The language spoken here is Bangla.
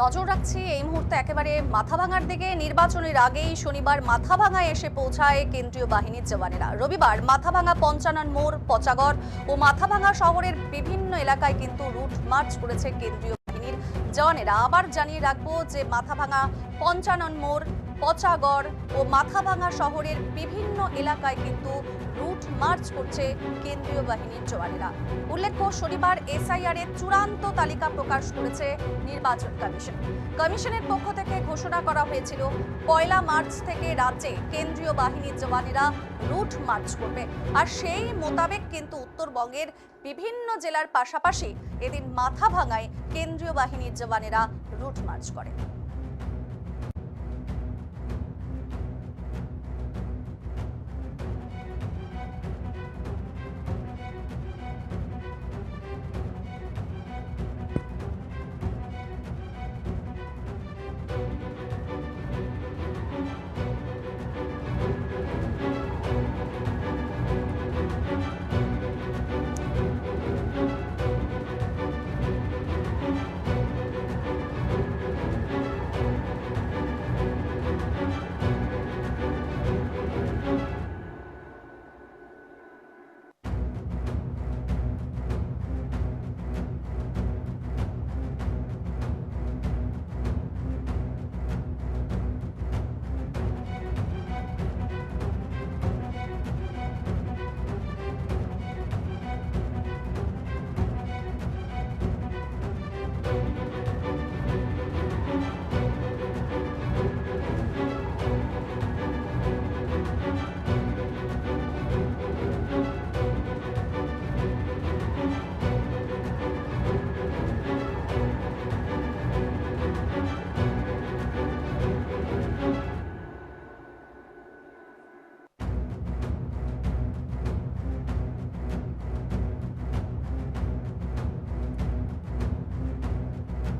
নজর রাখছি এই মুহূর্তে একেবারে মাথাভাঙার দিকে। নির্বাচনের আগেই শনিবার মাথাভাঙায় এসে পৌঁছায় কেন্দ্রীয় বাহিনীর জওয়ানেরা। রবিবার মাথাভাঙা পঞ্চানন মোড়, পচাগড় ও মাথাভাঙা শহরের বিভিন্ন এলাকায় কিন্তু রুট মার্চ করেছে কেন্দ্রীয় বাহিনীর জওয়ানেরা। আবার জানিয়ে রাখবো যে মাথাভাঙা পঞ্চানন মোড়, পচাগড় ও মাথাভাঙা শহরের বিভিন্ন এলাকায় কিন্তু রুট মার্চ করছে কেন্দ্রীয় বাহিনীর জওয়ানেরা। উল্লেখ্য, শনিবার এসআইআর এর চূড়ান্ত তালিকা প্রকাশ করেছে নির্বাচন কমিশন। কমিশনের পক্ষ থেকে ঘোষণা করা হয়েছিল 1 মার্চ থেকে রাজ্যে কেন্দ্রীয় বাহিনীর জওয়ানেরা রুট মার্চ করবে। আর সেই মোতাবেক কিন্তু উত্তরবঙ্গের বিভিন্ন জেলার পাশাপাশি এদিন মাথাভাঙায় কেন্দ্রীয় বাহিনীর জওয়ানেরা রুট মার্চ করে।